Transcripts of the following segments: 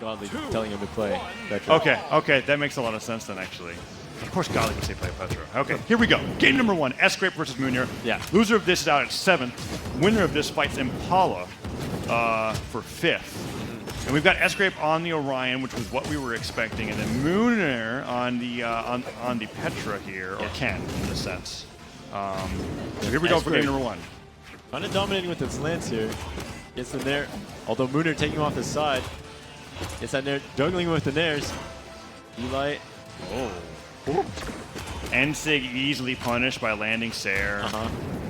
Godly telling him to play Petra. Okay, that makes a lot of sense then, actually. Of course, Godly would say play Petra. Okay, here we go. Game number 1, Sgrape versus Mounir. Yeah. Loser of this is out at 7th. Winner of this fights Impala for 5th. And we've got Sgrape on the Orion, which was what we were expecting, and then Mounir on the Petra here, or Ken in a sense. So here we go for game number 1. Kind of dominating with its lance here. Gets in there, although Mounir taking off his side. Gets in there, juggling with the nairs. Eli. Oh. Ensig easily punished by landing Sair.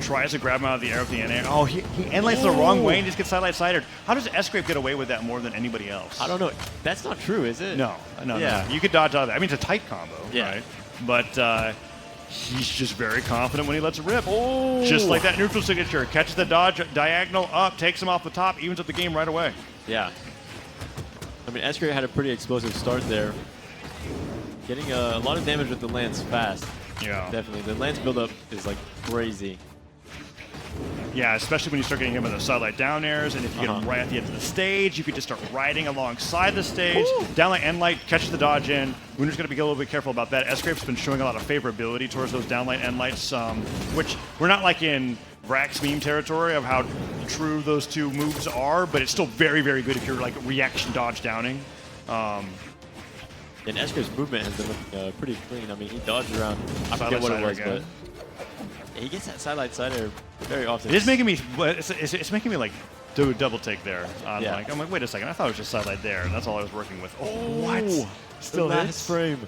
Tries to grab him out of the air with the N-air. Oh, he end-lights the wrong way and just gets sidelight-sidered. How does Sgrape get away with that more than anybody else? I don't know. That's not true, is it? No. You could dodge out of that. I mean, it's a tight combo, right? But he's just very confident when he lets it rip. Just like that neutral signature. Catches the dodge, diagonal up, takes him off the top, evens up the game right away. Yeah. I mean, Sgrape had a pretty explosive start there. Getting a lot of damage with the lance fast. Yeah. Definitely. The lance buildup is like crazy. Yeah, especially when you start getting him with the sidelight down airs, and if you get him right at the end of the stage, you could just start riding alongside the stage. Downlight, endlight, catches the dodge in. Mounir's going to be a little bit careful about that. Sgrape's been showing a lot of favorability towards those downlight, endlights, which we're not like in Vrax's meme territory of how true those two moves are, but it's still very, very good if you're like reaction dodge downing. And Sgrape's movement has been looking pretty clean. I mean, he dodged around. I forget what it was, but he gets that sidelight sider very often. It is making me. It's making me like do a double take there. I'm like, wait a second. I thought it was just sidelight there, and that's all I was working with. What? Still hits frame.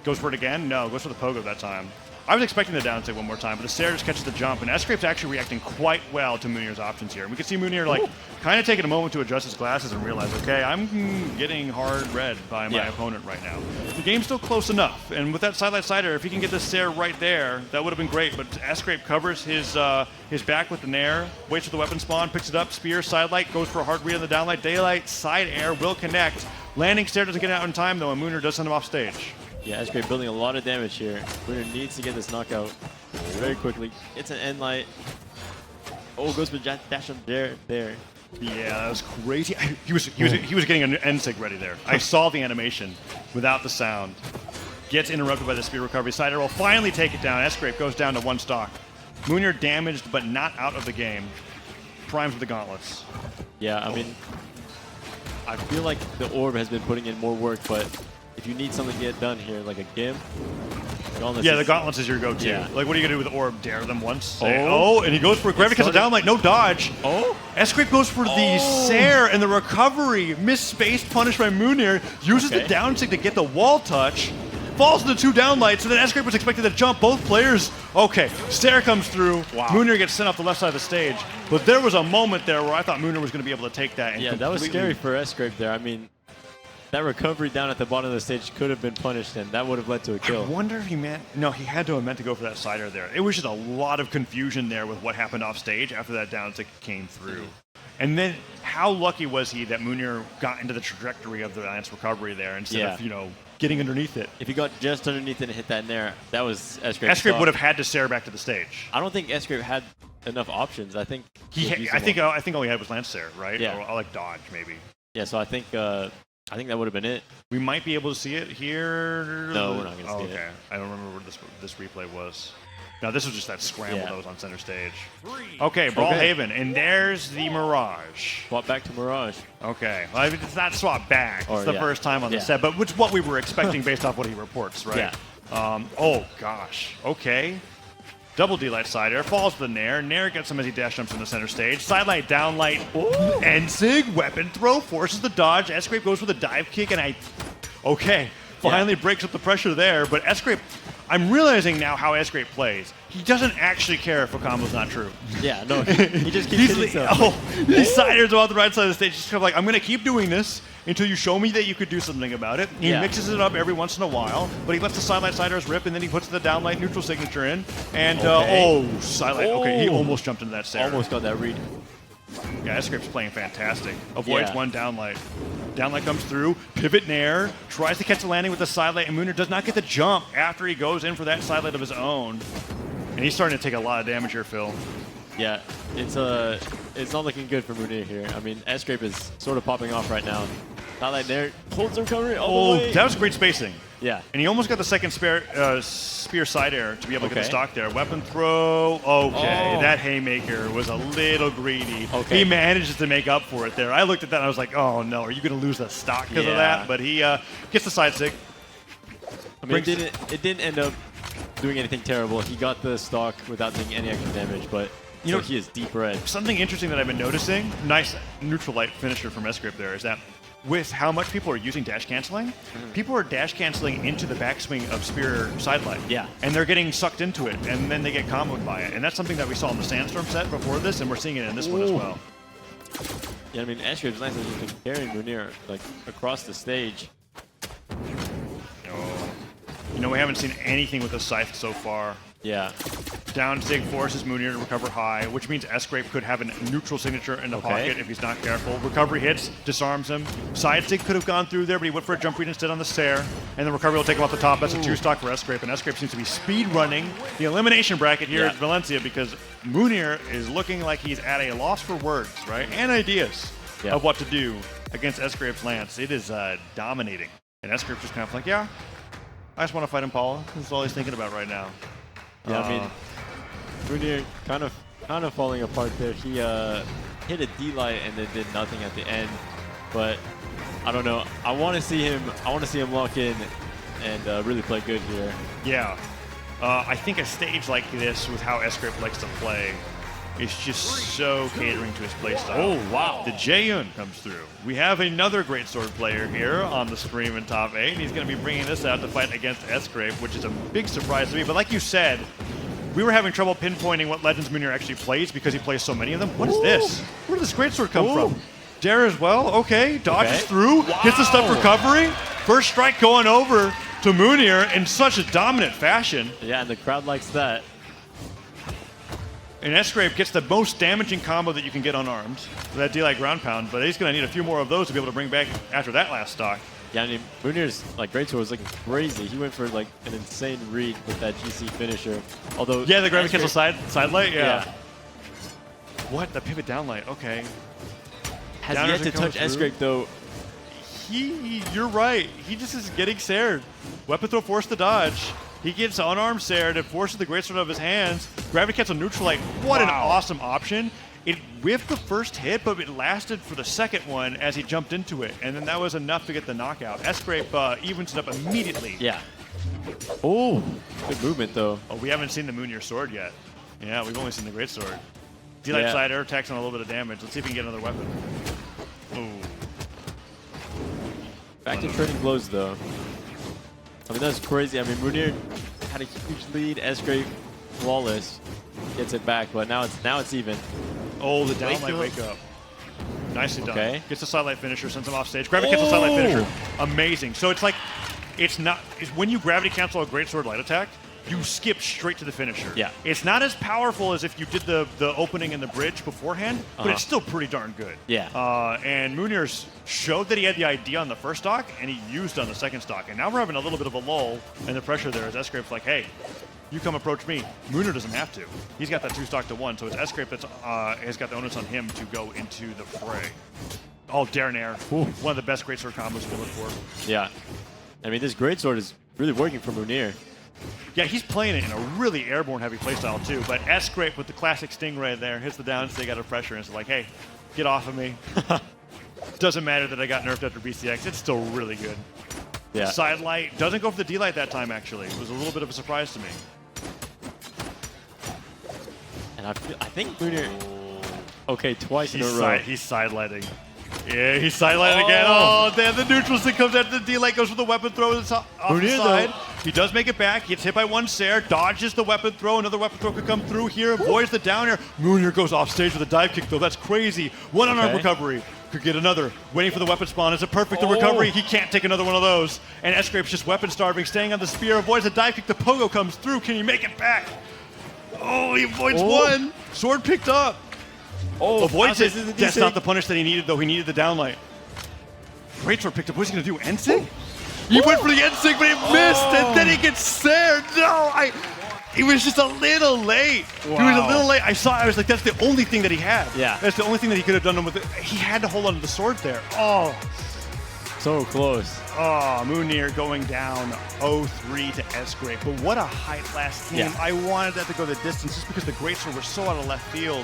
Goes for it again? No, goes for the pogo that time. I was expecting the down take one more time, but the Sair just catches the jump, and Sgrape's actually reacting quite well to Mounir's options here. And we can see Mounir like kind of taking a moment to adjust his glasses and realize, okay, I'm getting hard read by my opponent right now. The game's still close enough, and with that sidelight sider, if he can get this Sair right there, that would have been great. But Sgrape covers his back with the nair, waits for the weapon spawn, picks it up, spear, sidelight, goes for a hard read on the downlight, daylight, side air, will connect. Landing Sair doesn't get out in time though, and Mounir does send him off stage. Yeah, Sgrape building a lot of damage here. Mounir needs to get this knockout very quickly. It's an end light. Oh, goes for dash up there. Yeah, that was crazy. He was getting an N-sig ready there. I saw the animation without the sound. Gets interrupted by the spear recovery. Sider will finally take it down. Sgrape goes down to 1 stock. Mounir damaged, but not out of the game. Primes with the gauntlets. Yeah, I mean, I feel like the orb has been putting in more work, but if you need something to get done here, like a Gim, the gauntlets is your go-to. Yeah. Like, what are you going to do with Orb? Dare them once? Oh, and he goes for a gravity, catches a downlight, no dodge. Sgrape goes for the Sair and the recovery. Misspaced, punished by Mounir. Uses the down stick to get the wall touch. Falls into 2 downlights, and then Sgrape was expected to jump. Both players. Okay, Sair comes through. Mounir gets sent off the left side of the stage. But there was a moment there where I thought Mounir was going to be able to take that. And that was scary for Sgrape there. I mean, that recovery down at the bottom of the stage could have been punished, and that would have led to a kill. I wonder if he meant... No, he had to have meant to go for that sider there. It was just a lot of confusion there with what happened off stage after that down stick came through. And then how lucky was he that Mounir got into the trajectory of the lance recovery there instead of, getting underneath it? If he got just underneath it and hit that nair, that was Sgrape. Sgrape would have had to Sair back to the stage. I don't think Sgrape had enough options. I think I think all he had was lance Sair, right? Yeah. Or like dodge, maybe. Yeah, so I think that would have been it. We might be able to see it here. No, we're not going to see it. Okay. I don't remember where this replay was. No, this was just that scramble that was on center stage. Okay, Brawlhalla, and there's the Mirage. Swap back to Mirage. Okay. Well, it's not swap back. It's the first time on the set, but it's what we were expecting based off what he reports, right? Yeah. Oh, gosh. Okay. Double D-light side air, falls to the nair. Nair gets him as he dash jumps in the center stage. Sidelight, downlight, N-sig, weapon throw, forces the dodge. Sgrape goes for the dive kick, and finally breaks up the pressure there. But Sgrape, I'm realizing now how Sgrape plays. He doesn't actually care if a combo's not true. Yeah, no, he just keeps hitting himself. These siders on the right side of the stage, just kind of like, I'm going to keep doing this until you show me that you could do something about it. He mixes it up every once in a while, but he lets the sidelight siders rip, and then he puts the downlight neutral signature in. And, sidelight. Okay, he almost jumped into that Sair. Almost got that read. Yeah, Sgrape's playing fantastic. Avoids 1 downlight. Downlight comes through, pivot nair, tries to catch the landing with the sidelight, and Mounir does not get the jump after he goes in for that sidelight of his own. And he's starting to take a lot of damage here, Phil. Yeah, it's not looking good for Mounir here. I mean, Sgrape is sort of popping off right now. Not there. Holds the recovery all the way. That was great spacing. Yeah. And he almost got the second spear side air to be able to get the stock there. Weapon throw. Okay, that haymaker was a little greedy. Okay. He manages to make up for it there. I looked at that and I was like, oh no, are you going to lose the stock because of that? But he gets the side stick. I mean, it didn't end up doing anything terrible. He got the stock without taking any extra damage, but you know, he is deep red. Something interesting that I've been noticing, nice neutral light finisher from Sgrape there, is that with how much people are using dash canceling, people are dash canceling into the backswing of spear sidelight. Yeah. And they're getting sucked into it, and then they get comboed by it. And that's something that we saw in the Sandstorm set before this, and we're seeing it in this one as well. Yeah, I mean, Sgrape's nice that he's been carrying Mounir like across the stage. You know, we haven't seen anything with the scythe so far. Yeah. Down sig forces Mounir to recover high, which means Sgrape could have a neutral signature in the pocket if he's not careful. Recovery hits, disarms him. Side sig could have gone through there, but he went for a jump read instead on the stair. And the recovery will take him off the top. That's a 2-stock for Sgrape, and Sgrape seems to be speed running the elimination bracket here at Valencia because Mounir is looking like he's at a loss for words, right? And ideas of what to do against Sgrape's Lance. It is dominating. And Sgrape's just kind of like, yeah, I just want to fight Impala. That's all he's thinking about right now. Yeah, I mean, Mounir kind of falling apart there. He hit a D-light and then did nothing at the end. But I don't know. I want to see him lock in and really play good here. Yeah. I think a stage like this with how Sgrape likes to play is just so catering to his playstyle. Oh, wow. The Jaehyun comes through. We have another Greatsword player here on the stream in top 8, and he's going to be bringing this out to fight against Sgrape, which is a big surprise to me. But like you said, we were having trouble pinpointing what Legends Mounir actually plays because he plays so many of them. What is this? Where did this Greatsword come from? Dare as well. Okay, dodges through, gets the step recovery. First strike going over to Mounir in such a dominant fashion. Yeah, and the crowd likes that. And Sgrape gets the most damaging combo that you can get unarmed, that D-like ground pound, but he's going to need a few more of those to be able to bring back after that last stock. Yeah, I mean, Mounir's like Greatsword was looking crazy. He went for like an insane read with that GC finisher. Although the gravity cancel side light, yeah. What? The pivot down light, okay. Has yet to touch Sgrape though. You're right. He just is getting sared. Weapon throw forced the dodge. He gets unarmed sared and forces the Greatsword out of his hands. Gravity cancel neutral light. What an awesome option. It whiffed the first hit, but it lasted for the second one as he jumped into it. And then that was enough to get the knockout. Sgrape evens it up immediately. Yeah. Oh, good movement though. Oh, we haven't seen the Mounir sword yet. Yeah, we've only seen the Greatsword. D-light side air attacks on a little bit of damage. Let's see if we can get another weapon. Ooh. Back to trading blows though. I mean, that's crazy. I mean, Mounir had a huge lead. Sgrape flawless. Gets it back, but now it's even. Oh, the down light wake up. Nicely done. Gets the sidelight finisher, sends him off stage. Gravity cancel sidelight finisher. Amazing. So it's like, it's when you gravity cancel a Greatsword light attack, you skip straight to the finisher. Yeah. It's not as powerful as if you did the opening and the bridge beforehand, but it's still pretty darn good. Yeah. And Mounir showed that he had the idea on the first stock, and he used on the second stock. And now we're having a little bit of a lull in the pressure there as Sgrape's like, hey, you come approach me. Mounir doesn't have to. He's got that 2-stock to 1, so it's Sgrape that's has got the onus on him to go into the fray. Oh, Dare Nair. One of the best Greatsword combos we look for. Yeah. I mean, this Greatsword is really working for Mounir. Yeah, he's playing it in a really airborne heavy playstyle too, but Sgrape with the classic Stingray there hits the down stick out of pressure and it's like, hey, get off of me. Doesn't matter that I got nerfed after BCX, it's still really good. Yeah. Side light, doesn't go for the D-light that time actually. It was a little bit of a surprise to me. And I think Mounir, okay, twice in a row. He's side-lighting. Yeah, he's side-lighting again. Oh, damn, the neutral stick comes out, the D-light goes for the weapon throw off the side. He does make it back, gets hit by one Sair, dodges the weapon throw, another weapon throw could come through here, avoids the down air. Mounir goes off stage with a dive kick though, that's crazy. One unarmed recovery. Could get another. Waiting for the weapon spawn. Is it perfect? The recovery. He can't take another one of those. And Sgrape's just weapon starving, staying on the spear, avoids the dive kick. The pogo comes through. Can he make it back? Oh, he avoids one. Sword picked up. Oh, avoids it. That's not the punish that he needed, though. He needed the downlight. Greatsword picked up. What's he going to do? Ensig? He went for the Ensig, but he missed. And then he gets Sair. No, he was just a little late. Wow. He was a little late. I was like, that's the only thing that he had. Yeah. That's the only thing that he could have done with it. He had to hold on to the sword there. Oh. So close. Oh, Mounir going down 0-3 to Sgrape. But what a height last game. Yeah. I wanted that to go the distance just because the Greatsword were so out of left field.